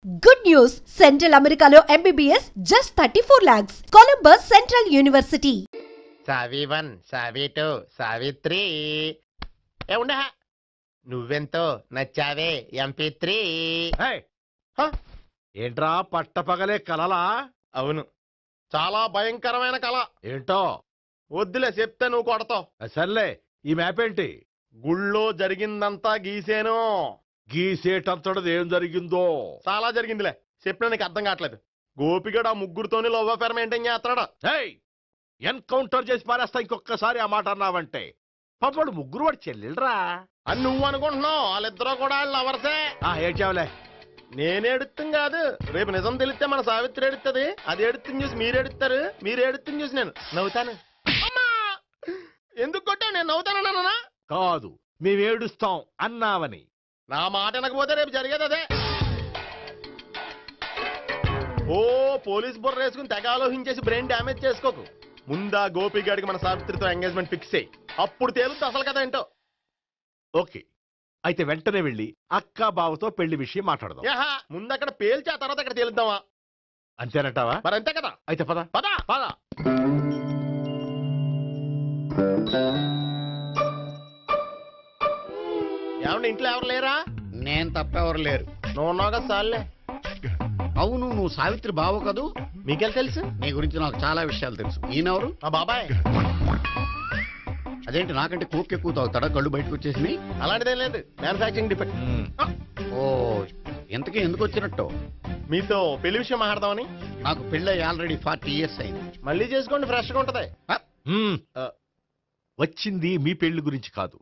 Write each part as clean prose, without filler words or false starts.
Good news! Central Americano MBBS just 34 lakhs. Columbus Central University. సావి 1 సావి 2 సావి 3 ఏ ఉండా నువ్వెంతో నచ్చావే MP3 ఏంట్రా పట్టపగలే కలలా? అవును, చాలా భయంకరమైన కళ. ఏంటో వద్దులే, చెప్తే నువ్వు కొడతావు. సర్లే, ఈ మ్యాప్ ఏంటి? గుళ్ళో జరిగిందంతా గీసేను. గీసేటంతటది ఏం జరిగిందో? చాలా జరిగిందిలే, చెప్పినా నీకు అర్థం కావట్లేదు. గోపిగడు ఆ ముగ్గురుతోని లవ్ అఫేర్ మెయింటైన్ చేస్తాడా? ఎన్కౌంటర్ చేసి పారేస్తా ఇంకొకసారి ఆ మాట అన్నావంటే. పాపడు ముగ్గురు వాడు చెల్లెలరా అని నువ్వు అనుకుంటున్నావు, వాళ్ళిద్దరూ కూడా లవర్సే. ఏడ్చావులే. నేనేడుతుంది కాదు, రేపు నిజం తెలిస్తే మన సావిత్రి ఎడుతుంది. అది ఎడుతుంది చూసి మీరు ఎడుతారు, మీరు ఎడుతుంది చూసి నేను నవ్వుతాను. ఎందుకు కొట్టావు? నేను నవ్వుతానన్నా కాదు, మేమేడుస్తాం అన్నావని. నా మాట వినకపోతే రేపు జరిగేది అదే. ఓ పోలీస్ బుర్ర వేసుకుని తెగ ఆలోచించేసి బ్రెయిన్ డ్యామేజ్ చేసుకోకు. ముందా గోపిగాడికి మన సావిత్రితో ఎంగేజ్మెంట్ ఫిక్స్ అయ్యి అప్పుడు తేలుతుంది అసలు కదా ఏంటో. ఓకే, అయితే వెంటనే వెళ్ళి అక్క బావతో పెళ్లి విషయం మాట్లాడదాం. ముందు అక్కడ పేల్చి ఆ తర్వాత అక్కడ తేలుద్దామా? అంతేనంటావా? మరి అంతే కదా. అయితే పద పద పద. ఏమండి, ఇంట్లో ఎవరు లేరా? నేను తప్పెవరు లేరు. నువ్వు ఉన్నావు కదా సార్లే. అవును, నువ్వు సావిత్రి బావు కదూ? మీకెళ్ళి తెలుసు? నీ గురించి నాకు చాలా విషయాలు తెలుసు. ఈయనెవరు? మా బాబాయ్. అదేంటి, నాకంటే కోక్ ఎక్కువ తాగుతాడా? కళ్ళు బయటకు వచ్చేసి? అలాంటిదేం లేదు, మ్యానుఫాక్చరింగ్ డిఫెక్ట్. ఓ, ఇంతకీ ఎందుకు వచ్చినట్టు? మీతో పెళ్లి విషయం మాట్లాడదామని. నాకు పెళ్ళి ఆల్రెడీ 40 years అయింది. మళ్ళీ చేసుకోండి, ఫ్రెష్ గా ఉంటది. వచ్చింది మీ పెళ్లి గురించి కాదు,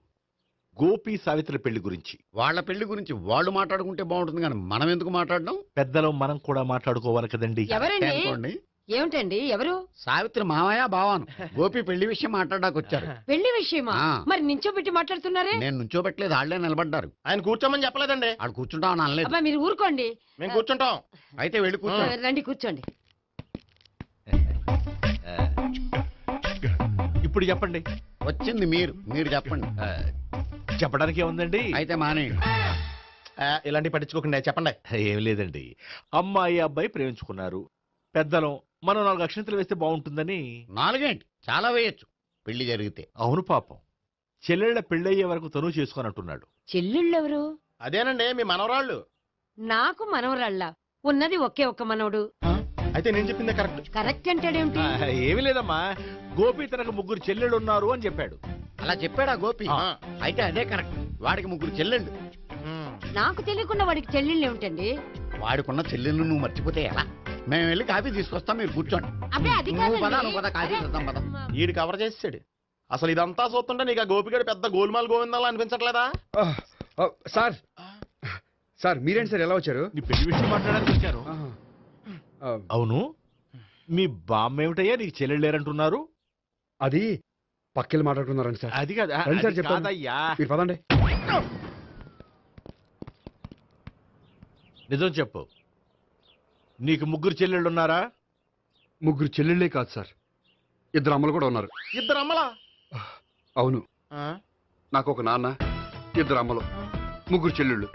గోపి సావిత్రి పెళ్లి గురించి. వాళ్ళ పెళ్లి గురించి వాళ్ళు మాట్లాడుకుంటే బాగుంటుంది, కానీ మనం ఎందుకు మాట్లాడడం? పెద్దలో మనం కూడా మాట్లాడుకోవాలి కదండి. అనుకోండి. ఏమిటండి ఎవరు? సావిత్రి మామయ్య బావాను. గోపి పెళ్లి విషయం మాట్లాడడానికి వచ్చారు. పెళ్లి విషయమా? మరి నించోబెట్టి మాట్లాడుతున్నారే? నేను నుంచోబెట్టలేదు, వాళ్ళే నిలబడ్డారు. ఆయన కూర్చోమని చెప్పలేదండి. వాళ్ళు కూర్చుంటామని అనలేదు. అబ్బా మీరు ఊరుకోండి. మేము కూర్చుంటాం. అయితే వెళ్ళి కూర్చోండి. రండి కూర్చోండి. ఇప్పుడు చెప్పండి. వచ్చింది మీరు, మీరు చెప్పండి. చెప్పడానికి ఏముందండి? అయితే మానేయండి. ఇలాంటి పట్టించుకోకుండా చెప్పండి. ఏం లేదండి, అమ్మాయి అబ్బాయి ప్రేమించుకున్నారు. పెద్దలం మనం 4 అక్షంతలు వేస్తే బాగుంటుందని. 4 ఏంటి, చాలా వేయచ్చు పెళ్లి జరిగితే. అవును, పాపం చెల్లెళ్ళ పెళ్ళయ్యే వరకు తను చేసుకున్నట్టున్నాడు. చెల్లెళ్ళెవరు? అదేనండి మీ మనవరాళ్ళు. నాకు మనవరాళ్ళ ఉన్నది ఒకే ఒక్క మనవడు. అయితే నేను చెప్పిందే కరెక్ట్. కరెక్ట్ అంటాడేమిటి? ఏమి లేదమ్మా, గోపి తనకు 3 చెల్లెళ్ళు ఉన్నారు అని చెప్పాడు. అలా చెప్పాడా గోపి? అయితే అదే కరెక్ట్. వాడికి 3 చెల్లెళ్ళు. నాకు తెలియకుండా వాడికి చెల్లెళ్ళు ఏమిటండి? వాడికున్న చెల్లెళ్ళు నువ్వు మర్చిపోతే ఎలా? మేము వెళ్ళి కాఫీ తీసుకొస్తాం, మీరు కూర్చోండి. అబ్బే అది నువ్వు పద, కాదండి. నువ్వు పద, కాఫీ చేద్దాం పద. ఈడు కవర్ చేసాడు. అసలు ఇదంతా చూస్తుంటే నీకు ఆ గోపిగడు పెద్ద గోల్మాల్ గోవిందాలు అనిపించట్లేదా? సార్ సార్ మీరేంటి సార్, ఎలా వచ్చారు? నీ పెళ్లి విషయం మాట్లాడడానికి వచ్చారు. అవును, మీ బామ్మ ఏమిటయ్యా నీకు చెల్లెళ్ళు లేరంటున్నారు? అది పక్కెళ్ళి మాట్లాడుకున్నారండి సార్. అది కాదు, రండి సార్, అది చెప్తాను. కాదయ్యా. మీరు పదండి. నిజం చెప్పు, నీకు 3 చెల్లెళ్ళు ఉన్నారా? 3 చెల్లెళ్ళే కాదు సార్, 2 అమ్మలు కూడా ఉన్నారు. 2 అమ్మలా? అవును, నాకు ఒక నాన్న, 2 అమ్మలు, 3 చెల్లెళ్ళు.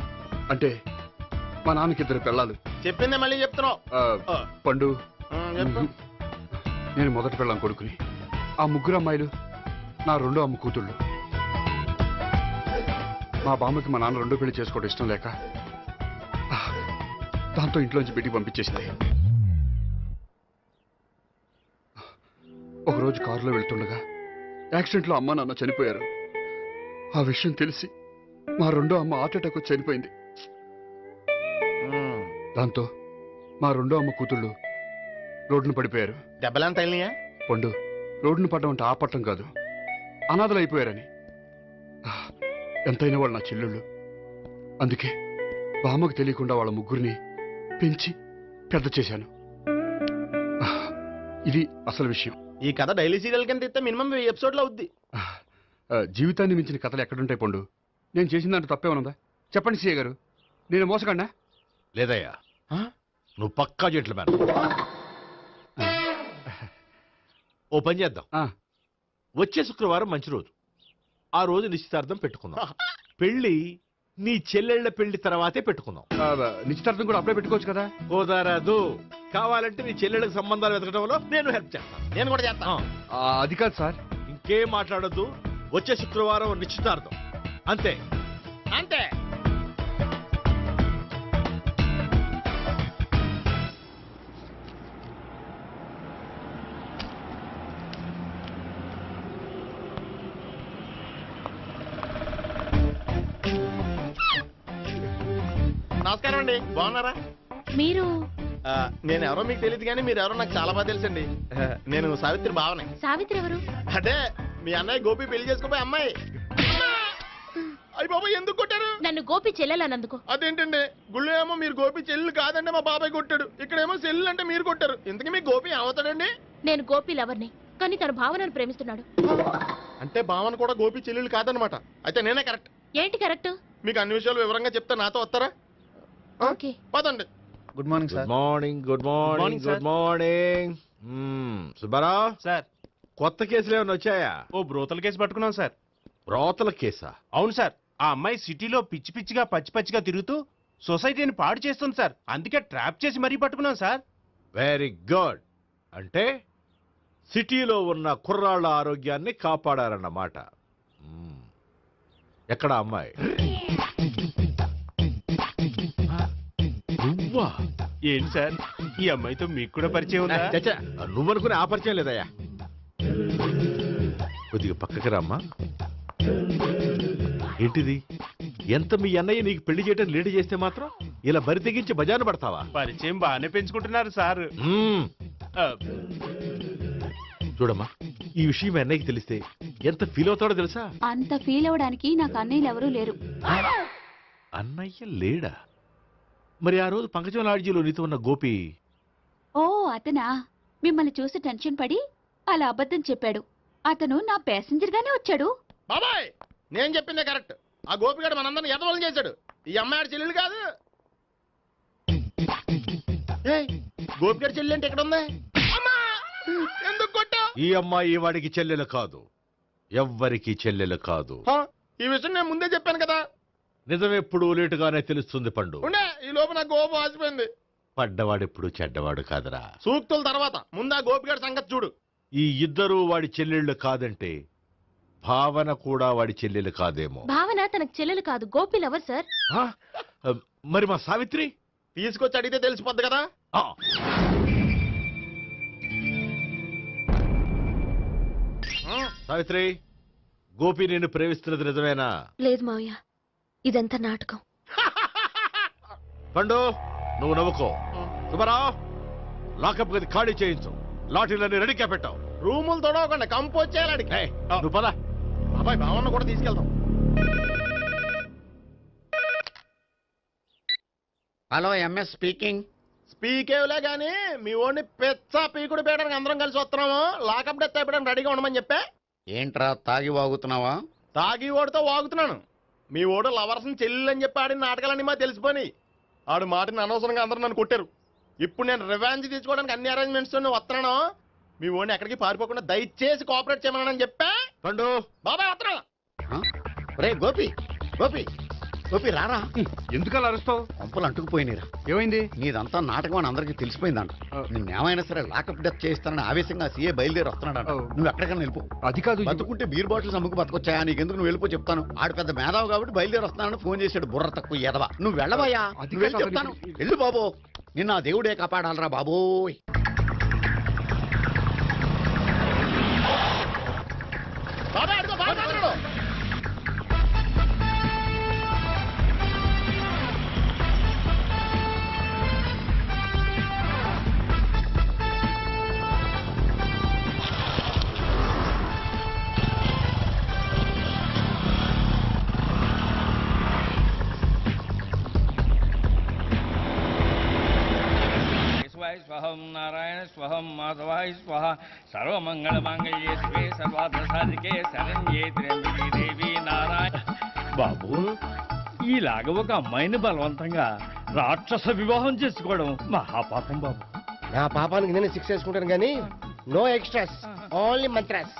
అంటే మా నాన్నకి 2 పిల్లలు. చెప్పిందే మళ్ళీ చెప్తున్నావు. పండు, చెప్పు. నేను మొదటి పిల్లం కొడుకుని. ఆ 3 అమ్మాయిలు నా 2వ అమ్మ కూతుళ్ళు. మా బామ్మకి మా నాన్న 2వ పెళ్లి చేసుకోవడం ఇష్టం లేక దాంతో ఇంట్లోంచి బిడ్డికి పంపించేసింది. ఒకరోజు కారులో వెళ్తుండగా యాక్సిడెంట్లో అమ్మ నాన్న చనిపోయారు. ఆ విషయం తెలిసి మా 2వ అమ్మ హార్ట్ అటాక్ వచ్చి చనిపోయింది. దాంతో మా 2వ అమ్మ కూతుళ్ళు రోడ్డును పడిపోయారు. దెబ్బలంత తగిలినాయా? పండు, రోడ్డును పడ్డం అంటే ఆపట్టం కాదు, అనాథలు అయిపోయారని. ఎంతైనా వాళ్ళు నా చెల్లెళ్ళు. అందుకే బామ్మకు తెలియకుండా వాళ్ళ 3 పెంచి పెద్ద చేశాను. ఇది అసలు విషయం. ఈ కథ డైలీ సీరియల్ కింద ఇస్తే మినిమం 1000 ఎపిసోడ్లు అవుద్ది. జీవితాన్ని మించిన కథలు ఎక్కడుంటాయి పండు? నేను చేసిన దాంట్లో తప్పేమనుందా? చెప్పండి సీఏ గారు, నేను మోసగండా? లేదయ్యా, నువ్వు పక్కా జెంట్లమ్యాన్. ఓ పని చేద్దాం, వచ్చే శుక్రవారం మంచి రోజు. ఆ రోజు నిశ్చితార్థం పెట్టుకుందాం. పెళ్లి నీ చెల్లెళ్ళ పెళ్లి తర్వాతే పెట్టుకుందాం. నిశ్చితార్థం కూడా అప్పుడే పెట్టుకోవచ్చు కదా. కుదరదు. కావాలంటే నీ చెల్లెళ్ళకి సంబంధాలు వెతకడంలో నేను హెల్ప్ చేస్తాను. నేను కూడా చేస్తాను. అది కాదు సార్. ఇంకేం మాట్లాడొద్దు. వచ్చే శుక్రవారం నిశ్చితార్థం. అంతే అంతే. నమస్కారం అండి, బాగున్నారా? మీరు నేను ఎవరో మీకు తెలియదు కానీ మీరు ఎవరో నాకు చాలా బాగా తెలుసండి. నేను సావిత్రి బావనే. సావిత్రి ఎవరు? అంటే మీ అన్నయ్య గోపి పెళ్లి చేసుకోపోయి అమ్మాయి. అయ్యి బాబాయ్ ఎందుకు కొట్టారు? నన్ను గోపి చెల్లెలన్నందుకు. అదేంటండి, గుళ్ళు ఏమో మీరు గోపి చెల్లు కాదంటే మా బాబాయ్ కొట్టాడు, ఇక్కడేమో చెల్లు అంటే మీరు కొట్టారు. ఇంతకీ మీ గోపి ఏమవుతాడండి? నేను గోపి లవర్ని, కానీ తన భావనను ప్రేమిస్తున్నాడు. అంటే భావన కూడా గోపి చెల్లెలు కాదనమాట. అయితే నేనే కరెక్ట్. ఏంటి కరెక్ట్? మీకు అన్ని విషయాలు వివరంగా చెప్తే నాతో వస్తారా? ఓకే పదండి. Good morning good morning. Good morning. Good morning. Subbarao sir, కొత్త కేసులు ఏమైనా వచ్చాయా? ఓ బ్రోతల కేసు పట్టుకున్నాం సార్. రోతల కేసా? అవును సార్, ఆ అమ్మాయి సిటీలో పిచ్చి పిచ్చిగా పచ్చి పచ్చిగా తిరుగుతూ సొసైటీని పాడు చేస్తుంది సార్. అందుకే ట్రాప్ చేసి మరీ పట్టుకున్నాం సార్. Very good. అంటే సిటీలో ఉన్న కుర్రాళ్ళ ఆరోగ్యాన్ని కాపాడారన్నమాట. ఎక్కడ అమ్మాయి? నువ్వా? ఏంటి సార్, ఈ అమ్మాయితో మీకు కూడా పరిచయం ఉందా? చచ్చా, నువ్వనుకునే ఆ పరిచయం లేదయ్యా. కొద్దిగా పక్కకి రామ్మా. ఏంటిది? ఎంత మీ అన్నయ్య నీకు పెళ్లి చేయడం లేట్ చేస్తే మాత్రం ఇలా బరి తెగించి బజారు పడతావా? పరిచయం బాగానే పెంచుకుంటున్నారు సార్. చూడమ్మా, ఈ విషయం మీ అన్నయ్యకి తెలిస్తే ఎంత ఫీల్ అవుతాడో తెలుసా? అంత ఫీల్ అవడానికి నాకు అన్నయ్యలు ఎవరూ లేరు. అన్నయ్య లేడా? మరి ఆ రోజు పంకజం లాడ్జీలో నీతో ఉన్న గోపి? ఓ అతనా? మిమ్మల్ని చూసి టెన్షన్ పడి అలా అబద్ధం చెప్పాడు. అతను నా ప్యాసింజర్ గానే వచ్చాడు. బాబాయ్ నేను చెప్పిందే కరెక్ట్. ఆ గోపిగాడు మనందరిని ఎదవలం చేశాడు. ఈ అమ్మాయి చెల్లెలు కాదు. గోపిగాడి చెల్లి అంటే ఎక్కడ ఉంది? ఎందుకు కొట్టా? ఈ అమ్మాయి వాడికి చెల్లెలు కాదు, ఎవ్వరికి చెల్లెలు కాదు. ఈ విషయం నేను ముందే చెప్పాను కదా. నిజమెప్పుడు లేటుగానే తెలుస్తుంది పండు. ఉండే ఈ లోపు నా గోపు ఆసిపోయింది. పడ్డవాడెప్పుడు చెడ్డవాడు కాదురా. సూక్తుల తర్వాత ముందు ఆ గోపిగాడి సంగతి చూడు. ఈ ఇద్దరూ వాడి చెల్లెళ్ళు కాదంటే భావన కూడా వాడి చెల్లెలు కాదేమో. భావన తనకు చెల్లెలు కాదు, గోపి లవర్ సార్. ఆ? మరి మా సావిత్రి? తీసుకొచ్చి అడిగితే తెలిసిపోద్ది కదా. ఆ. సావిత్రి, గోపి నేను ప్రేమిస్తున్నది నిజమేనా? లేదు మావయ్య, ఇదంతా నాటకం. పండు నువ్వు నవ్వుకో. సుబ్బారావు, లాకప్ గది ఖాళీ చేయించు. లాఠీలన్నీ రెడీగా పెట్టావు. రూములు తొడవకుండా కంపోజ్ చేయాలి. నువ్వు పద. బాబాయ్ భావన కూడా తీసుకెళ్తాం. Hello, MS speaking. స్పీకేవ్లే గానీ మీ ఓడిని పెచ్చ పీకుడు పేయడానికి అందరం కలిసి వస్తున్నాము. లాకప్ డెత్ అయిపోయడానికి రెడీగా ఉండమని చెప్పే. ఏంట్రా తాగి వాగుతున్నావా? తాగి ఓడితో వాగుతున్నాను. మీ ఓడు లవర్స్ని చెల్లెలని చెప్పి ఆడిన నాటకాలన్నీ మా తెలిసిపోయి ఆడు మాటని అనవసరంగా అందరూ నన్ను కొట్టారు. ఇప్పుడు నేను రివెంజ్ తీసుకోవడానికి అన్ని అరేంజ్మెంట్స్ వస్తున్నాను. మీ ఓడిని ఎక్కడికి పారిపోకుండా దయచేసి కోఆపరేట్ చేయమని చెప్పా. పండు బాబాయ్ వస్తున్నా. రే గోపి, గోపి, గోపి రారా. ఎందుకు అలా అరుస్తావు? పంపులు అంటుకుపోయినరా. ఏమైంది? నీదంతా నాటకం అని అందరికీ తెలిసిపోయిందంట. నిన్నేమైనా సరే లాకప్ డెత్ చేయిస్తానని ఆవేశంగా సీఏ బయలుదేరి వస్తున్నాడంట. నువ్వు ఎక్కడికైనా వెళ్ళిపో. అది కాదు. బతుకుంటే బీర్ బాటిల్స్ అమ్ముకు బతకొచ్చాయా? నీకెందుకు? నువ్వు వెళ్ళిపో చెప్తాను. ఆడు పెద్ద మేధావు కాబట్టి బయలుదేరి వస్తున్నానని ఫోన్ చేశాడు. బుర్ర తక్కువ ఎదవా. నువ్వు వెళ్ళవయ్యా. నువ్వు వెళ్ళి చెప్తాను. వెళ్ళు బాబో. నిన్న ఆ దేవుడే కాపాడాలరా బాబోయ్. బాబాయ్ అడుగు, బాబాయ్ అడుగు. స్వహం నారాయణ స్వహం మాధవాయ స్వహ సర్వమంగళ మాంగళ్యే శివే సర్వార్థ సాధికే శరణ్యే త్ర్యంబకే దేవి నారాయణ. బాబు, ఈలాగ ఒక అమ్మాయిని బలవంతంగా రాక్షస వివాహం చేసుకోవడం మహాపాపం బాబు. నా పాపానికి నేను శిక్ష వేసుకుంటాను కానీ నో ఎక్స్ట్రాస్, ఓన్లీ మంత్రాస్.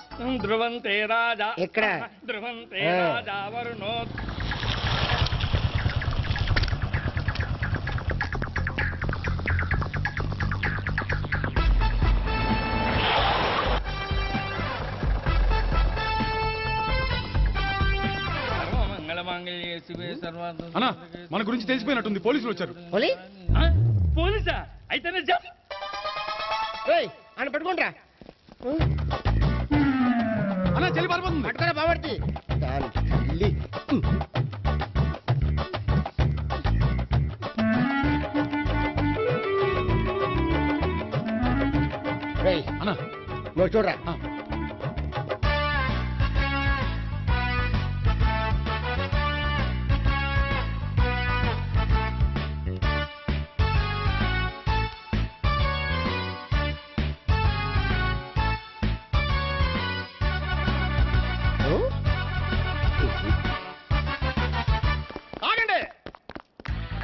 ధ్రువంతే రాజా ఎక్కడ? ధ్రువంతే రాజా వరుణో. మన గురించి తెలిసిపోయినట్టుంది, పోలీసులు వచ్చారు. ఆ? పోలీసా? అయితేనే జప్. ఆయన పట్టుకుంటా అన్నా చెల్లి పారిపోతుంది. పట్టుకురా బాబర్తి అన్నా నువ్వు చూడరా.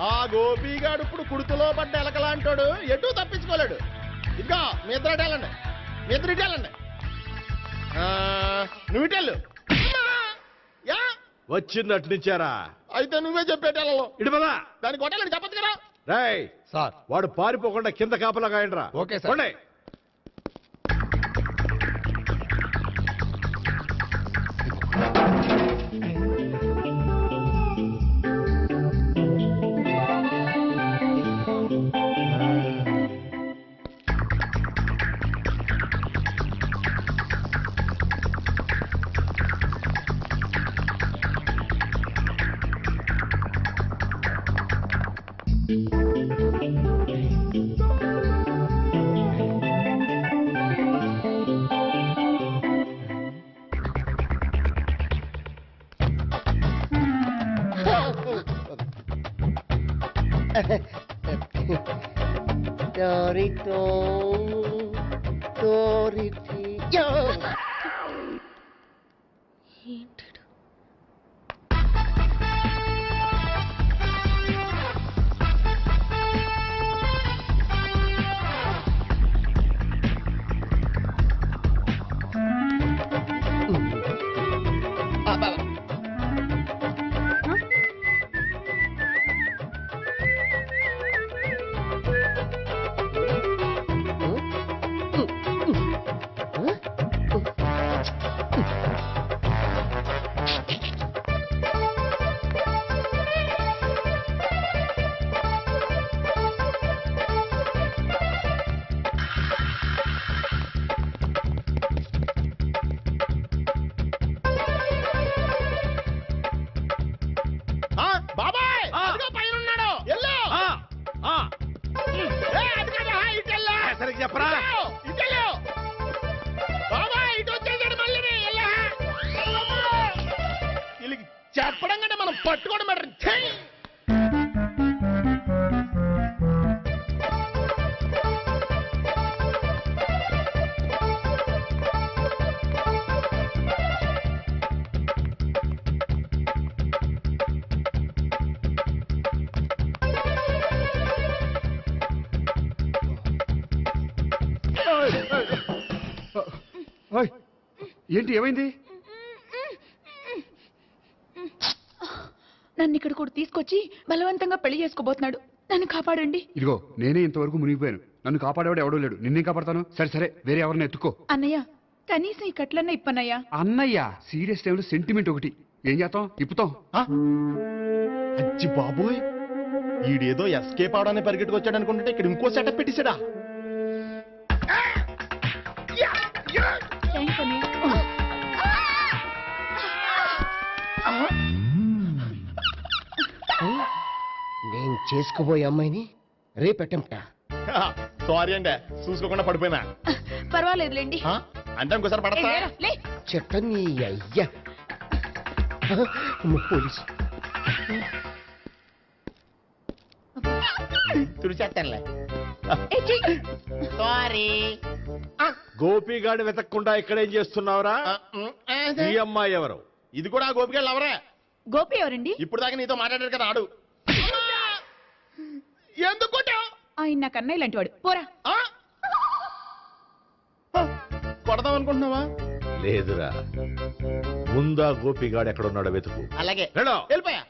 ఆ గోపిగాడు ఇప్పుడు కుడుతులో పడ్డ ఎలకలాంటాడు, ఎటు తప్పించుకోలేడు. ఇదిగా మీ ఇద్దరు ఇటేళ్ళండి, మీ ఇద్దరు ఇటేళ్ళండి. నువ్వు ఇటెళ్ళు. వచ్చింది అట్నుంచారా? అయితే నువ్వే చెప్పేటెళ్ళలో ఇటు పదా. దానికి కొట్టాలని చెప్పచ్చు కదా. రేయ్ సార్, వాడు పారిపోకుండా కింద కాపలా కాయండిరా. Okay sir. చెప్పడం కంటే మనం పట్టుకోవడం బెటర్. ఏంటి ఏమైంది? నన్ను ఇక్కడ కూడా తీసుకొచ్చి బలవంతంగా పెళ్లి చేసుకోబోతున్నాడు. నన్ను కాపాడండి. ఇదిగో నేనే ఇంతవరకు మునిగిపోయాను. నన్ను కాపాడేవాడు ఎవడో లేడు. నిన్నే కాపాడతాను. సరే సరే, వేరే ఎవరిని ఎత్తుకో. అన్నయ్య, కనీసం ఈ కట్లన్నా ఇప్పన్నయ్యా. అన్నయ్య సీరియస్ టైంలో సెంటిమెంట్ ఒకటి. ఏం చేస్తాం? ఇప్పుతాం. అచ్చి బాబోయ్, ఈడేదో ఎస్కేప్ అవడానికి పరిగెట్టుకొచ్చాడు అనుకుంటే ఇక్కడ ఇంకో సెటప్ పెట్టేశాడా? నేను చేసుకోబోయే అమ్మాయిని రేపెట్టంటా. సారీ అండి, చూసుకోకుండా పడిపోయినా. పర్వాలేదులేండి. అంటే ఇంకోసారి పడతా. చెట్ట నీ అయ్యా పోలీసు తుడిచేస్తానులే. సారీ. గోపిగాడి వెతకకుండా ఇక్కడేం చేస్తున్నావురా? ఈ అమ్మాయి ఎవరు? ఇది కూడా గోపిగాళ్ళు ఎవరే? గోపి ఎవరండి? ఇప్పుడు దాకా నీతో మాట్లాడారు కదా, ఆడు. ఎందుకు ఆయన నాకు అన్నయ్య లాంటి వాడు. పోరా. కొడదాం అనుకుంటున్నావా? లేదురా, ముందా గోపిగాడు ఎక్కడున్నాడో వెతుకు. అలాగే వెళ్ళో. వెళ్ళిపోయా.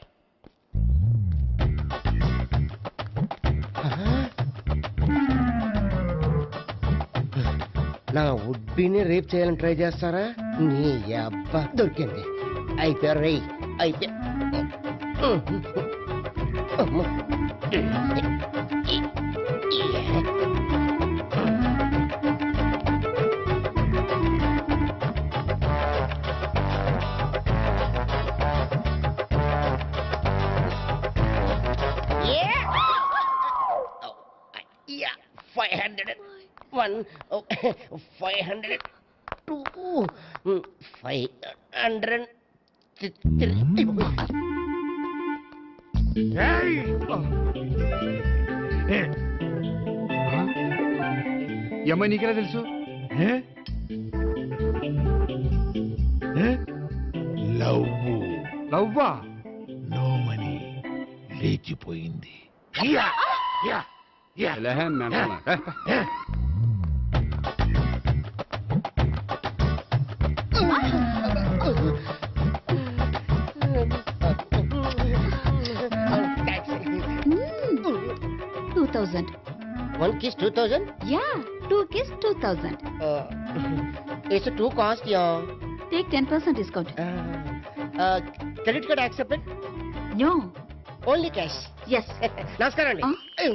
నా ఉడ్బీని రేప్ చేయాలని ట్రై చేస్తారా? నీ అబ్బా దొరికింది. అయిపోయారు రై. అయిపోయా. అమ్మాయి నీకెలా తెలుసు? లవ్వా? నోమని లేచిపోయింది. One kiss 2000? Yeah, 2 kiss 2000. It's too cost, yeah. Take 10% discount. Credit card accepted? No. Only cash. Yes. నమస్కారం అండి. Hey.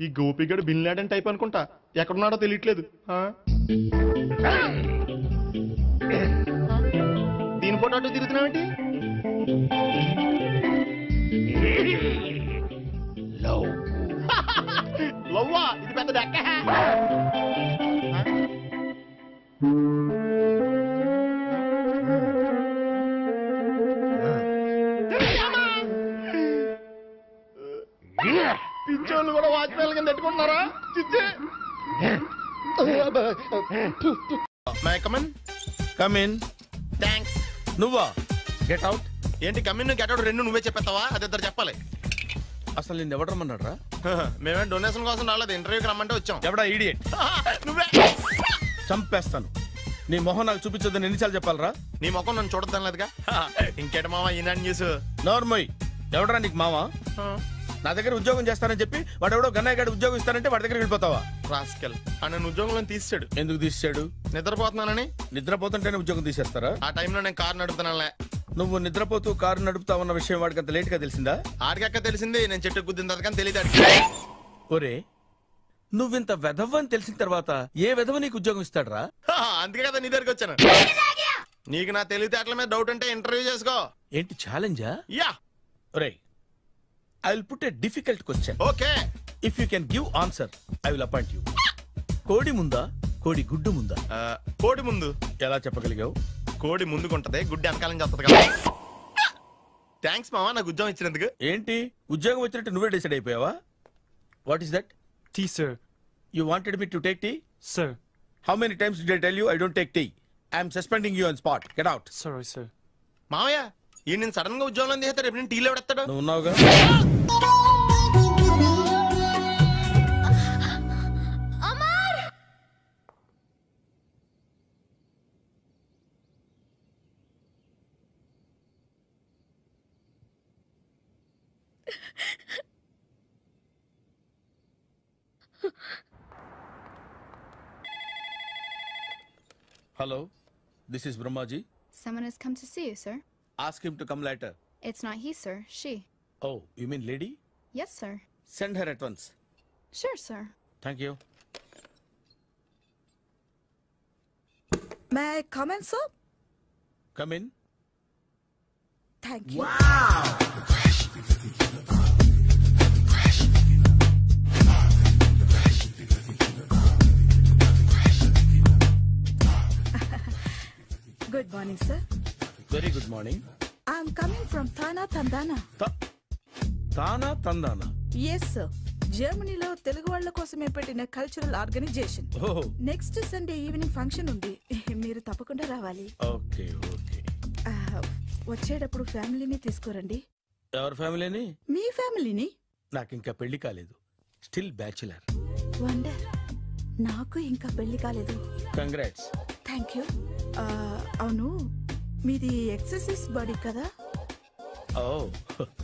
ఈ గోపిగడు బిన్ లాడెన్ టైప్ అనుకుంటా, ఎక్కడున్నాడో తెలియట్లేదు. దీని ఫోటో అటు తిరుగుతున్నావేంటి? లవ్వా? ఇది పెద్ద డెక్క. పించోళ్ళు కూడా వాచ్మెన్ కింద పెట్టుకుంటున్నారా? చిచ్చే. కమిన్. థ్యాంక్స్. నువ్వా? Get out. ఏంటి కమిన్ గెట్ అవుట్ రెండు నువ్వే చెప్పేస్తావా? అది ఇద్దరు చెప్పాలి. అసలు నిన్ను ఎవరు రమ్మన్నారా? మేమే డొనేషన్ కోసం రాలేదు, ఇంటర్వ్యూకి రమ్మంటే వచ్చాం. ఎవడా ఈడియట్? నువ్వే. చంపేస్తాను. నీ మొహం నాకు చూపించొద్దని ఎన్నిసార్లు చెప్పాలరా? నీ మొహం నన్ను చూడద్దాం లేదుగా. ఇంకేట మామ ఈనాడు న్యూస్. నార్మల్. ఎవడరా నీకు మామ? నా దగ్గర ఉద్యోగం చేస్తానని చెప్పి వాడు ఎవడో గన్నయ్య గారి ఉద్యోగం ఇస్తానంటే వాడి దగ్గర వెళ్ళిపోతావా? రాస్కల్. నన్ను ఉద్యోగంలో తీసాడు. ఎందుకు తీసాడు? నిద్రపోతున్నానని. నిద్రపోతుంటేనే ఉద్యోగం తీసేస్తారా? ఆ టైంలో నేను కారు నడుపుతానులే. నువ్వు నిద్రపోతూ కారు నడుపుతావన్న విషయం వాడికి అంత లేట్ గా తెలిసిందా? ఆడికక్క తెలిసింది, నేను చెట్టు గుద్దిన తర్వాత కానీ తెలియదు. ఒరే, నువ్వింత వెధవ్ అని తెలిసిన తర్వాత ఏ వెధవ నీకు ఉద్యోగం ఇస్తాడరా? అందుకే కదా నీ దగ్గరికి వచ్చాను. నీకు నా తెలివితేటల మీద డౌట్ అంటే ఇంటర్వ్యూ చేసుకో. ఏంటి ఛాలెంజా? యా. ఒరే, I will put a difficult question. Okay. If you can give answer, I will appoint you. కోడి ముందా కోడి గుడ్డు ముందా? కోడి ముందు. ఎలా చెప్పగలిగావు? కోడి ముందుకుంటది, గుడ్డి వెనకాలని చేస్తుంది కదా. థ్యాంక్స్ మామా నాకు ఉద్యోగం ఇచ్చినందుకు. ఏంటి ఉద్యోగం వచ్చినట్టు నువ్వే డిసైడ్ అయిపోయావా? What is that? Tea sir. You wanted me to take tea? Sir. How many times did I tell you I don't take tea? I am suspending you on spot. Get out. Sorry sir. మామయ్య ఈ నేను sudden గా ఉద్యోగంలో తీస్తాడు, రేపు నేను టీలో పెడతాడు. నువ్వు ఉన్నావుగా. Hello, this is Brahmaji. Someone has come to see you, sir. Ask him to come later. It's not he, sir. She. Oh, you mean lady? Yes, sir. Send her at once. Sure, sir. Thank you. May I come in, sir? Come in. Thank you. Wow! Good morning, sir. Very good morning. I'm coming from Thana Tandana. Thana Tandana? Yes, sir. జర్మనీలో తెలుగు వాళ్ళ కోసమే పెట్టిన cultural organisation. Next Sunday evening function ఉంది, మీరు తప్పకుండా రావాలి. Okay okay. వచ్చేటప్పుడు ఫ్యామిలీని తీసుకురండి. ఎవరి ఫ్యామిలీని? మీ ఫ్యామిలీని. నాకు ఇంకా పెళ్లి కాలేదు, స్టిల్ బ్యాచులర్. వండర్. నాకు ఇంకా పెళ్లి కాలేదు. కంగ్రాట్స్. Thank you. అవును, మీది ఎక్సర్సైజ్ బాడీ కదా? ఓ,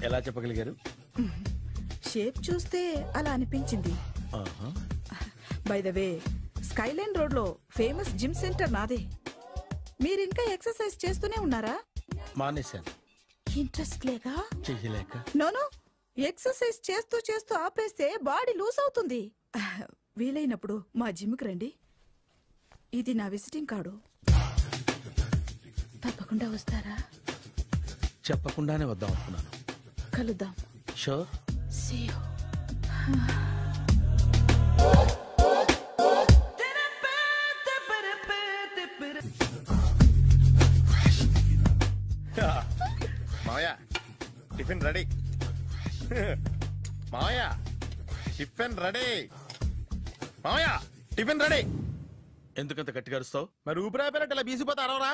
ఎలా చెప్పగలిగారు? షేప్ చూస్తే అలా అనిపించింది. By the way, Skyline road లో ఫేమస్ జిమ్ సెంటర్ నాదే. మీరు ఇంకా ఎక్సర్సైజ్ చేస్తూనే ఉన్నారా? మానేశాను. ఇంట్రెస్ట్ లేగా? చెయ్యలేక. నోను, ఎక్సర్సైజ్ చేస్తూ చేస్తూ ఆపేస్తే బాడీ లూజ్ అవుతుంది. వీలైనప్పుడు మా జిమ్కి రండి. ఇది నా విజిటింగ్ కార్డు. తప్పకుండా వస్తారా? చెప్పకుండానే వద్దాం అనుకున్నాను. కలుద్దాం. షూర్. See you. మావయ్య టిఫిన్ రెడీ. మావయ్య టిఫిన్ రెడీ. మావయ్య టిఫిన్ రెడీ. ఎందుకంత గట్టిగా అరుస్తావు? మరి ఊపిరి అయిపోయినట్టు ఇలా బీసిపోతే అరవరా?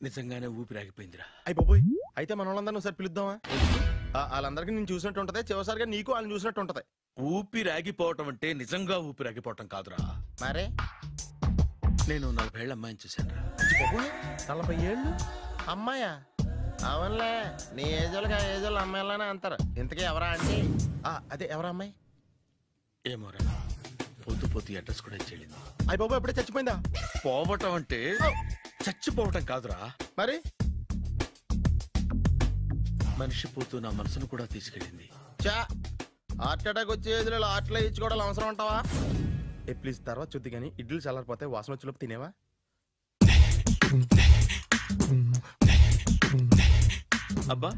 నిజంగానే ఊపిరాగిపోయిందిరా. అయ్యి బాబోయ్, అయితే మన వాళ్ళందరినీ ఒకసారి పిలుద్దామా? వాళ్ళందరికీ నేను చూసినట్టు ఉంటది, చివరిసారిగా నీకు వాళ్ళని చూసినట్టు ఉంటది. ఊపిరాగిపోవటం అంటే నిజంగా ఊపిరాగిపోవటం కాదురా. మరే నేను 40 ఏళ్ల అమ్మాయిని చూశాను. 40 ఏళ్ళు అమ్మాయా? అవునులే, నీ ఏజోళ్ళకి ఆ ఏజోళ్ళు అమ్మాయిలానే అంటారు. ఇంతకీ ఎవరా అంటే? అదే ఎవరా అమ్మాయి? ఏమోరా, పొద్దు పొద్దు అడ్రస్ కూడా చెల్లింది. అయ్యి బాబు ఎప్పుడే చచ్చిపోయిందా? పోవటం అంటే చచ్చిపోవటం కాదురా. మరి మనిషి పోతూ నా మనసును కూడా తీసుకెళ్ళింది. చా, హార్ట్ అటాక్ వచ్చే ఏజ్లో హార్ట్లో ఇచ్చుకోవడం అవసరం ఉంటావా? ప్లీజ్ తర్వాత చూద్ది కానీ ఇడ్లీలు చల్లారిపోతే వాసన వచ్చేలోపు తినేవా? అబ్బా,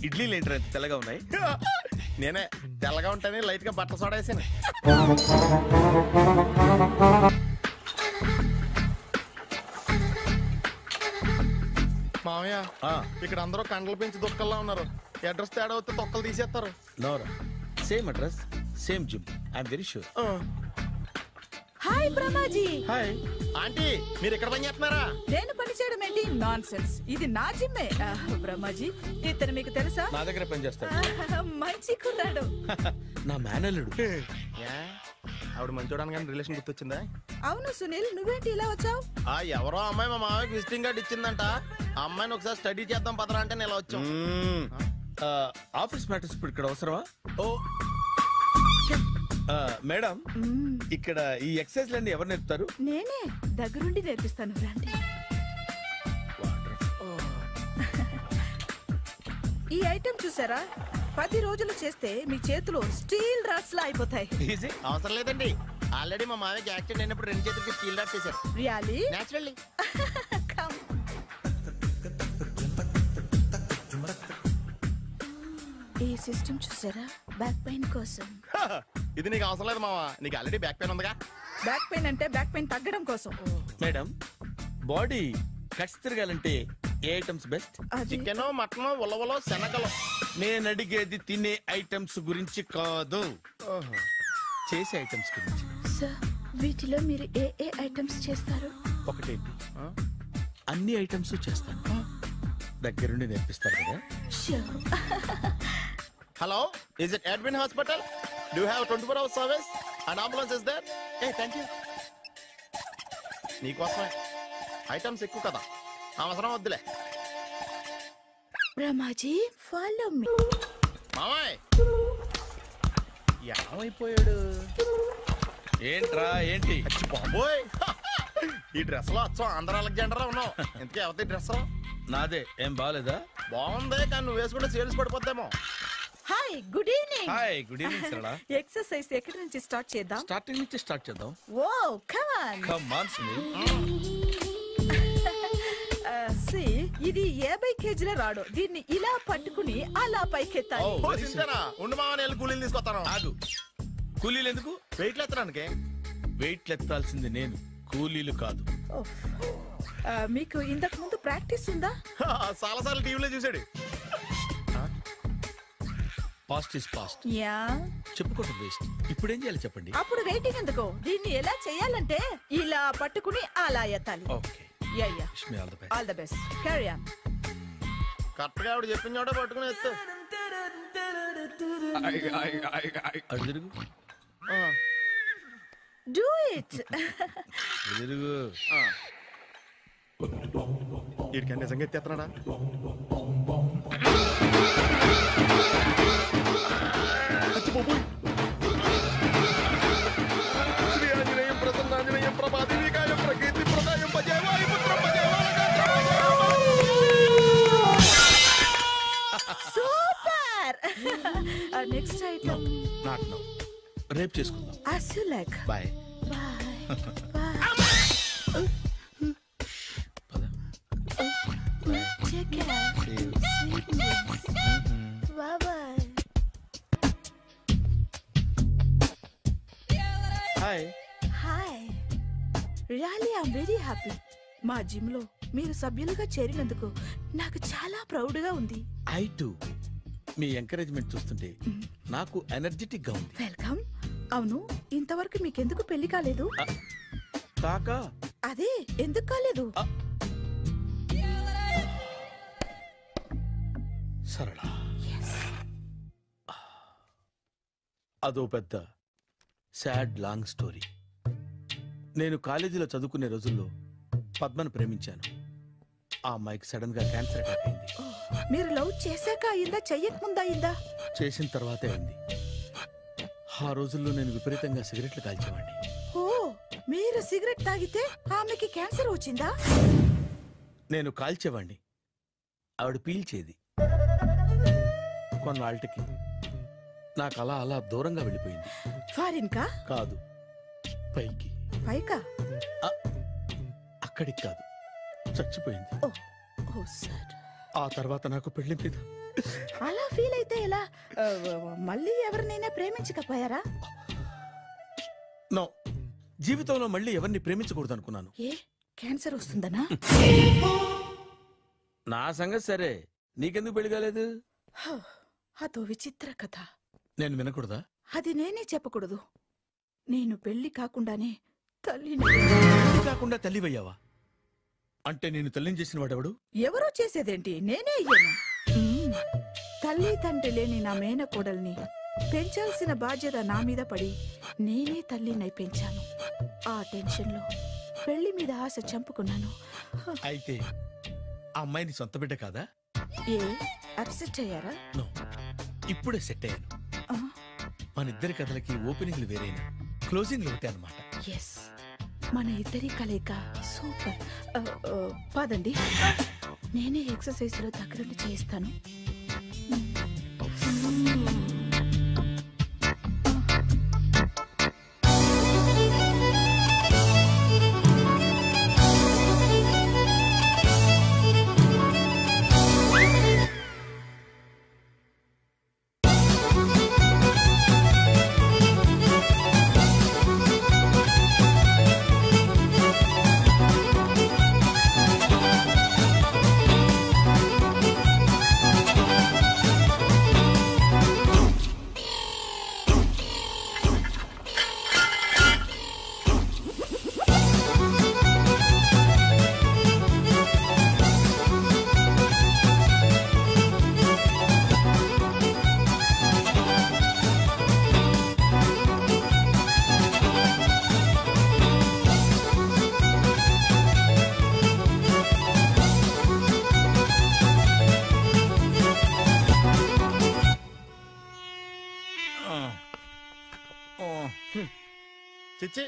ఇడ్లీలు ఏంటి అంత తెల్లగా ఉన్నాయి? నేనే తెల్లగా ఉంటానే లైట్ గా బట్టలు సోడేసాను. మామయ్య, ఇక్కడ అందరూ కండలు పెంచి దుక్కల్లా ఉన్నారు. అడ్రస్ తేడా వస్తే తొక్కలు తీసేస్తారు. నోరా, same address, same gym. I'm very sure. Hi Brahmaji. Hi aunty, మీరు ఇక్కడ పని చేస్తున్నారా? నేను పని చేయడం ఏంటి? Nonsense. ఇది నా జిమ్మే. బ్రహ్మాజీ, ఇతను మీకు తెలుసా? నా దగ్గర పని చేస్తాడు. మంచి కుర్రాడు. నా మేనల్లుడు. ఆవిడ మంచి చూడడానికి రిలేషన్ గుర్తొచ్చిందా? అవును సునీల్, నువ్వేంటి ఇలా వచ్చావు? ఎవరో అమ్మాయి మా మామయ్యకి విజిటింగ్ కార్డు ఇచ్చిందంట. ఆ అమ్మాయిని ఒకసారి స్టడీ చేద్దాం పదరా అంటే నేను ఇలా వచ్చాం. ఆఫీస్ మ్యాటర్స్ ఇప్పుడు ఇక్కడ అవసరమా? ఓ మేడం, ఇక్కడ ఈ ఎక్సర్సైజ్ లన్నీ ఎవరు నేర్పుతారు? నేనే దగ్గరుండి నేర్పిస్తాను. రండి. ఈ ఐటెం చూసారా? 10 రోజులు చేస్తే మీ చేతులు స్టీల్ రాట్స్ లా అయిపోతాయి. అవసరం లేదండి, ఆల్రెడీ మా మామయ్యకి యాక్సిడెంట్ అయినప్పుడు 2 చేతులకి స్టీల్ రాట్ చేశారు. రియల్లీ? నేచురల్లీ. ఈ సిస్టమ్ చూసారా? బ్యాక్ పెయిన్ కోసం. ఇది నీకు అవసరం లేదు మావా, నీకు ఆల్రెడీ బ్యాక్ పెయిన్ ఉందిగా. బ్యాక్ పెయిన్ అంటే బ్యాక్ పెయిన్ తగ్గడం కోసం. మేడం, బాడీ కట్స్ తిరగాలంటే ఏ ఐటమ్స్ బెస్ట్? చికెన్, మటన్, ఉలవలో, శనగలు. నేను అడిగేది తినే ఐటమ్స్ గురించి కాదు, చేసే ఐటమ్స్ గురించి. సార్, వీటిలో మీరు ఏ ఏ ఐటమ్స్ చేస్తారు? ఒకటేంటి, అన్ని ఐటమ్స్ చేస్తాను. దగ్గరుండి నేర్పిస్తారు కదా? Hello, is it admin hospital? Do have 24 hours service and ambulance is there? Thank you. నీకోసమే. ఐటమ్స్ ఎక్కువ కదా, అవసరం వద్దులే. Brahmaji, follow me. మామయ్య ఏమైపోయాడు? ఏంట్రా ఏంటి? బాబోయ్, ఈ డ్రెస్ లో వచ్చాం ఆంధ్ర అలెగ్జాండర్ ఉన్నావు. ఇంతకీ ఎవరి డ్రెస్? నాదే. ఏం బాగాలేదా? బాగుంది, కానీ నువ్వు వేసుకుంటే సేల్స్ పడిపోద్దేమో. Hi, good evening. Hi, good evening Sarala. Exercise ఎక్కడి నుంచి స్టార్ట్ చేద్దాం? స్టార్టింగ్ నుంచి స్టార్ట్ చేద్దాం. Oh come on. Come on Sunil. ఇది 50 కేజీల రాడు. దీన్ని ఇలా పట్టుకుని అలా పైకెత్తాలి. ఉండు మామ, నేను కూలీలు తీసుకొస్తాను. ఆగు, కూలీలు ఎందుకు? వెయిట్లు ఎత్తడానికి. వెయిట్లు ఎత్తాల్సింది నేను, కూలీలు కాదు. మీకు ఇంతకు ముందు ప్రాక్టీస్ ఉందా? చాలా సార్లు టీవీలో చూసాడు. Past is past. యా, చెప్పుకోవడం వేస్ట్. ఇప్పుడు ఏం చేయాలి చెప్పండి? అప్పుడు వెయిటింగ్ ఎందుకు? దీన్ని ఎలా చేయాలంటే ఇలా పట్టుకుని అలా ఎత్తాలి. Okay, yeah yeah. All the best. Carry on. Correct గా ఆవిడ చెప్పిన చోట పట్టుకుని ఎత్తు. అటు తిరుగు. Do it. తిరుగు. వీడికి నిజంగా ఎత్తేస్తున్నాడా? శ్రీ ఆంజనేయం ప్రసన్నాంజనేయం రేపు చేసుకుందాం. As you like. Bye. Take care. Bye-bye. Hi. Hi. Really, I'm very happy. మా జిమ్ లో మీరు సభ్యులుగా చేరినందుకు నాకు చాలా ప్రౌడ్ గా ఉంది. I to. మీ ఎంకరేజ్మెంట్ చూస్తుంటే నాకు ఎనర్జెటిక్ గా ఉంది. వెల్కమ్. అవును, ఇంతవరకు మీకెందుకు పెళ్లి కాలేదు? కాకా అదే ఎందుకు కాలేదు? సరళ, అదో పెద్ద సాడ్ లాంగ్ స్టోరీ. నేను కాలేజీలో చదువుకునే రోజుల్లో పద్మను ప్రేమించాను. ఆ అమ్మాయికి సడన్ గా క్యాన్సర్ అటాక్ అయింది. మీరు లవ్ చేశాక అయిందా, చెయ్యక ముందా అయిందా? చేసిన తర్వాతే అయింది. ఆ రోజుల్లో నేను విపరీతంగా సిగరెట్లు కాల్చేవాడిని. ఓ, మీరు సిగరెట్ తాగితే ఆమెకి క్యాన్సర్ వచ్చిందా? నేను కాల్చేవాడిని, ఆవిడ పీల్చేది. కొన్నాళ్ళకి నాకు అలా అలా దూరంగా వెళ్ళిపోయింది. ఫారిన్ కా? కాదు, పైకి. పైకా? అక్కడికి కాదు, చచ్చిపోయింది. ఓ సార్. ఆ తర్వాత నాకు పెళ్లి మీద. అలా ఫీల్ అయితే ఎలా? మళ్ళీ ఎవరినైనా ప్రేమించకపోయారా? నో, జీవితంలో మళ్ళీ ఎవరిని ప్రేమించకూడదు అనుకున్నాను. ఏ, క్యాన్సర్ వస్తుందనా? నా సంగతి సరే, నీకెందుకు పెళ్లి కాలేదు? అదో విచిత్ర కథ. నేను వినకూడదా? అది నేనే చెప్పకూడదు. నేను పెళ్లి కాకుండానే తల్లిని. పెళ్లి కాకుండా తల్లివయ్యావా? అంటే నేను తల్లిని చేసిన వాడెవడు? ఎవరో చేసేదేంటి, నేనే అయ్యాను. తల్లి తండ్రి లేని నా మేనకోడల్ని పెంచాల్సిన బాధ్యత నా మీద పడి నేనే తల్లినై పెంచాను. ఆ టెన్షన్ లో పెళ్లి మీద ఆశ చంపుకున్నాను. అయితే ఆ అమ్మాయిని సొంత బిడ్డ కాదా? ఏ, అప్సెట్ అయ్యారా? నో, ఇప్పుడే సెట్ అయ్యాను. మన ఇద్దరి కథలకి ఓపెనింగ్లు వేరైనా క్లోజింగ్లు ఒకటే అన్నమాట. ఎస్, మన ఇద్దరి కలయిక సూపర్. పదండి, నేనే ఎక్సర్సైజ్ లో దగ్గరుండి చేయిస్తాను. చిచ్చి,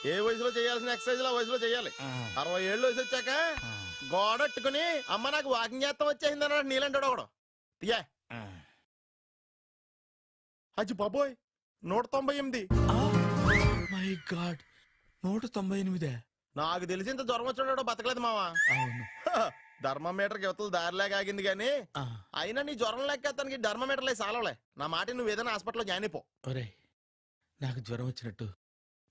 ఏ వయసులో చేయాల్సిన ఎక్సర్సైజ్ ఆ వయసులో చేయాలి. 60 ఏళ్ళు వయసు వచ్చాక గోడట్టుకుని అమ్మ నాకు వాకింగ్ చేస్తాం వచ్చేసింది అన్నాడు నీలంటాడు ఒకడు. తీయా అచ్చి బాబోయ్, 198. My God, 198. నాకు తెలిసి ఇంత జ్వరం వచ్చాడో బతకలేదు మావా. ధర్మమీటర్ యువతలు దారిలాగా ఆగింది గానీ అయినా నీ జ్వరం లెక్క అతనికి ధర్మమీటర్లే సాలవలే. నా మాట నువ్వు ఏదైనా హాస్పిటల్లో జాయిన్ అయిపో. ఒరే, నాకు జ్వరం వచ్చినట్టు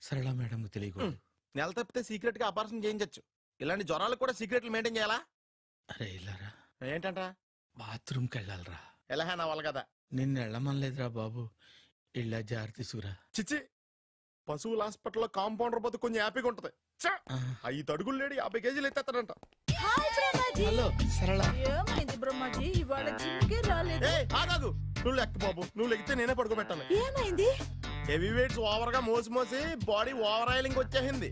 సరళ మేడం తెలియకూడదు. నెల తప్పితే సీక్రెట్ గా ఆపరేషన్ చేయించచ్చు. ఇలాంటి జ్వరాలకు కూడా సీక్రెట్లు మెయింటైన్ చేయాలా? అరే ఇల్లారా, ఏంటంట? బాత్రూమ్కి వెళ్ళాలరా. ఎలా నా వాళ్ళ కదా. నిన్ను వెళ్ళమనలేదురా బాబు, ఇళ్ళ జారి తీసుకురా. చిచ్చి, పశువుల హాస్పిటల్లో కాంపౌండర్ పోతే కొంచెం హ్యాపీగా ఉంటది. 5 అడుగులు లేడి 50 కేజీలు ఎత్తేస్తాడంట. హలో సరళ. ఏమైంది బ్రహ్మాజీ, ఇవాళ జిమ్కే రాలేదు? ఆగాగు, నువ్వు లెక్క బాబు. నువ్వు లెక్కితే నేనే పడుకోబెట్టాను. ఏమైంది? హెవీ వెయిట్స్ ఓవర్ గా మోసి బాడీ ఓవర్ ఆయిలింగ్ వచ్చేసింది.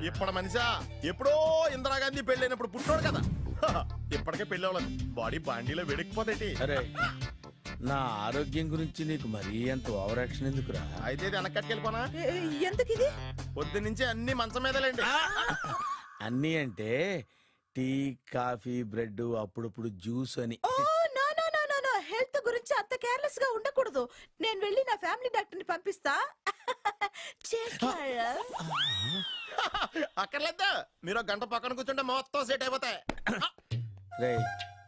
ఇప్పుడు మనిషా ఎప్పుడో ఇందిరాగాంధీ పెళ్ళైనప్పుడు పుట్టినోడు కదా. ఇప్పటికే పెళ్ళి అవ్వలేదు, బాడీ బాండీలో వెడికిపోతేటి. అరే, నా ఆరోగ్యం గురించి నీకు మరీ అంత ఓవర్ యాక్షన్ ఎందుకురా? అయితే ఇది వెనకట్టుకెళ్ళిపోనా? ఎందుకు ఇది? పొద్దు నుంచి అన్ని మంచం మీదలేండి. అన్ని అంటే టీ, కాఫీ, బ్రెడ్, అప్పుడప్పుడు జ్యూస్ అని. హెల్త్ గురించి అంత కేర్ కేర్లెస్ గా ఉండకూడదు. నేను వెళ్ళి నా ఫ్యామిలీ డాక్టర్ ని పంపిస్తా. అక్కర్లేదా, మీరు ఒక గంట పక్కన కూర్చుంటే మొత్తం సెట్ అయిపోతాయి. రే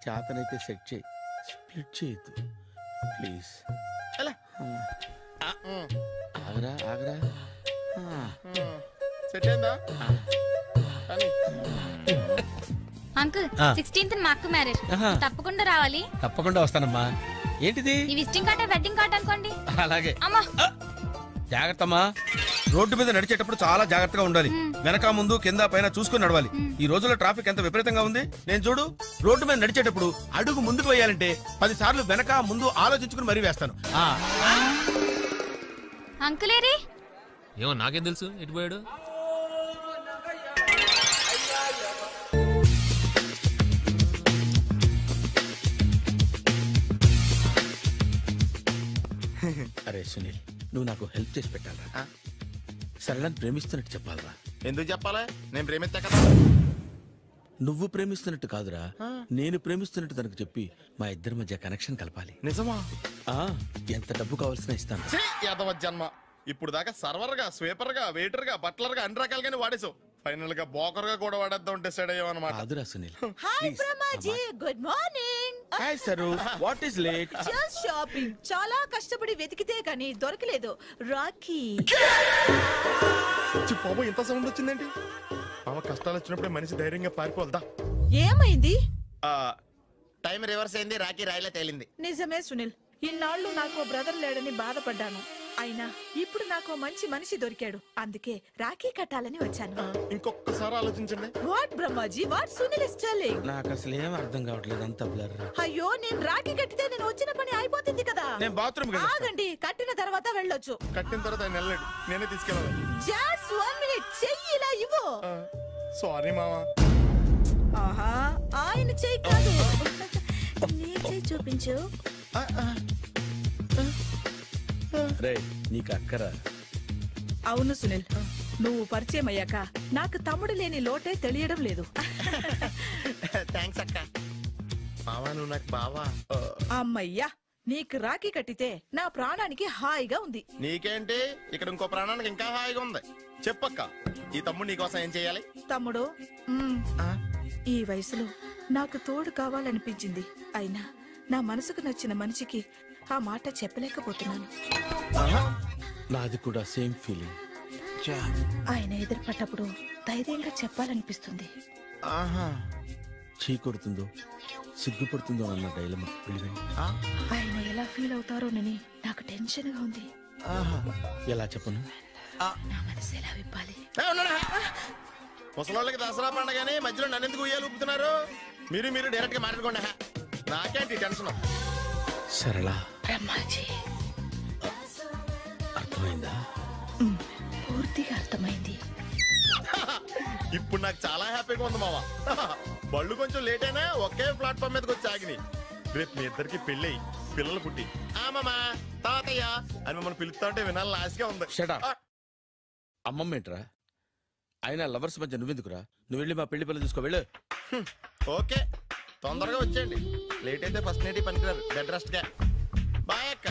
చేతనైతే సెట్ చేయి, స్ప్లిట్ చేయొద్దు ప్లీజ్. ఆగరా ఆగరా. సెట్ అయిందా? అంకుల్ 16th మా అక్క మ్యారేజ్, తప్పకుండా రావాలి. తప్పకుండా వస్తానమ్మా. ఏంటిది? ఈ విజిటింగ్ కార్డ్ వెడ్డింగ్ కార్డ్ అనుకోండి. అలాగే. అమ్మా జాగ్రత్తమ్మా. రోడ్డు మీద నడిచేటప్పుడు చాలా జాగ్రత్తగా ఉండాలి. వెనక ముందు కింద పైన చూసుకుని నడవాలి. ఈ రోజుల్లో ట్రాఫిక్ ఎంత విపరీతంగా ఉంది. నేను చూడు, రోడ్డు మీద నడిచేటప్పుడు అడుగు ముందుకు వేయాలంటే 10 సార్లు వెనక ముందు ఆలోచించుకుని మరీ వేస్తాను. అంకులేరి ఏమో నాకేం తెలుసు ఎటు పోయాడు. అరే సునీల్, నువ్వు నాకు హెల్ప్ చేసి పెట్టాలరా. సరళని ప్రేమిస్తున్నట్టు చెప్పాలరా. ఎందుకు చెప్పాలి? నేను ప్రేమిస్తా కదా. నువ్వు ప్రేమిస్తున్నట్టు కాదురా, నేను ప్రేమిస్తున్నట్టు తనకు చెప్పి మా ఇద్దరి మధ్య కనెక్షన్ కలపాలి. నిజమా? ఎంత డబ్బు కావాల్సిన ఇస్తాను. యాదవ జన్మ. ఇప్పుడు దాకా సర్వర్ గా, స్వీపర్ గా, వెయిటర్ గా, బట్లర్ గా అన్ని రకాలుగానే వాడేసావు. ఫైనల్ గా బోకర్ గా కూడా వాడేద్దాం డిసైడ్ అయ్యామన్నమాట. కాదురా Sunil. Hi Brahmaji, good morning. Hi sir, what is late? Just shopping. చాలా కష్టపడి వెతికితే కానీ దొరకలేదు. రాఖీ. బాబు ఇంత సౌండ్ వచ్చిందేంటి? మామ కష్టాలు వచ్చినప్పుడే మనిషి ధైర్యంగా పారిపోల్దా. ఏమైంది? టైం రివర్స్ అయింది, రాఖీ రాయిలా తేలింది. నిజమే సునీల్, ఇన్నాళ్ళు నాకు బ్రదర్ లేడని బాధపడ్డాను. అయినా ఇప్పుడు నాకు మంచి మనిషి దొరికాడు. అందుకే రాఖీ కట్టాలని వచ్చాను. ఇంకొకసారి ఆలోచించండి. What Brahmaji, what Sunil is telling? నాకు అసలు ఏం అర్థం కావట్లేదు, అంత బ్లర్. అయ్యో, నేను రాఖీ కట్టితే నేను వచ్చిన పని అయిపోతుంది కదా. నేను బాత్రూమ్ ఆగండి, కట్టిన తర్వాత వెళ్ళొచ్చు. కట్టిన తర్వాత ఆయన వెళ్ళాడు, నేనే తీసుకెళ్ళాలి. జస్ట్ 1 minute, చెయ్యి ఇలా ఇవ్వు. సారీ మామా. ఆహా, ఆయన చెయ్యి కాదు, నీ చెయ్యి చూపించు. రే నీకు అక్కరా? అవును సునీల్, నువ్వు పరిచయం అయ్యాక నాకు తమ్ముడు లేని లోటే తెలియడం లేదు. థ్యాంక్స్ అక్క. బావా నువ్వు నాకు బావా. అమ్మయ్యా, నీకు రాఖీ కట్టితే నా ప్రాణానికి హాయిగా ఉంది. నీకేంటి, ఇక్కడ ఇంకో ప్రాణానికి ఇంకా హాయిగా ఉంది. చెప్పక్క, ఈ తమ్ముడు నీకోసం ఏం చేయాలి? తమ్ముడు, ఈ వయసులో నాకు తోడు కావాలనిపించింది. అయినా నా మనసుకు నచ్చిన మనిషికి ఆ మాట చెప్పలేకపోతున్నాను. నాది కూడా సేమ్ ఫీలింగ్. ఆయన ఎదురుపడ్డప్పుడు ధైర్యంగా చెప్పాలనిపిస్తుంది. చీకొడుతుందో సిగ్గుపడుతుందో అన్న డైలమా. ఆయన ఎలా ఫీల్ అవుతారోనని నాకు టెన్షన్ గా ఉంది. ఎలా చెప్పను? నా మనసు ఎలా విప్పాలి? ముసలోళ్ళకి దసరా పండగని మధ్యలో నన్ను ఎందుకు ఉయ్యాలు ఊపుతున్నారు? మీరు డైరెక్ట్ గా మాట్లాడుకోండి. నాకేంటి టెన్షన్? సరళ, బ్రహ్మాజీ, అర్థమైందా? పూర్తిగా అర్థమైంది. ఇప్పుడు నాకు చాలా హ్యాపీగా ఉంది మావా. బళ్ళు కొంచెం లేట్ అయినా ఒకే ప్లాట్ఫామ్ మీదకి వచ్చి ఆగినాయి. రేపు మీ ఇద్దరికి పెళ్ళి పిల్లలు పుట్టి మామా తాతయ్య అని మమ్మల్ని పిలుస్తా ఉంటే వినాలని ఆశగా ఉంది. అమ్మమ్మ ఏంట్రా? అయినా లవర్స్ మధ్య నువ్వెందుకురా? నువ్వు వెళ్ళి మా పెళ్లి పిల్లలు చూసుకో, వెళ్ళు. ఓకే, తొందరగా వచ్చేయండి. లేట్ అయితే ఫస్ట్ నైట్ పనికిరారు. బెడ్ రెస్ట్ గా. బాయ్ అక్క.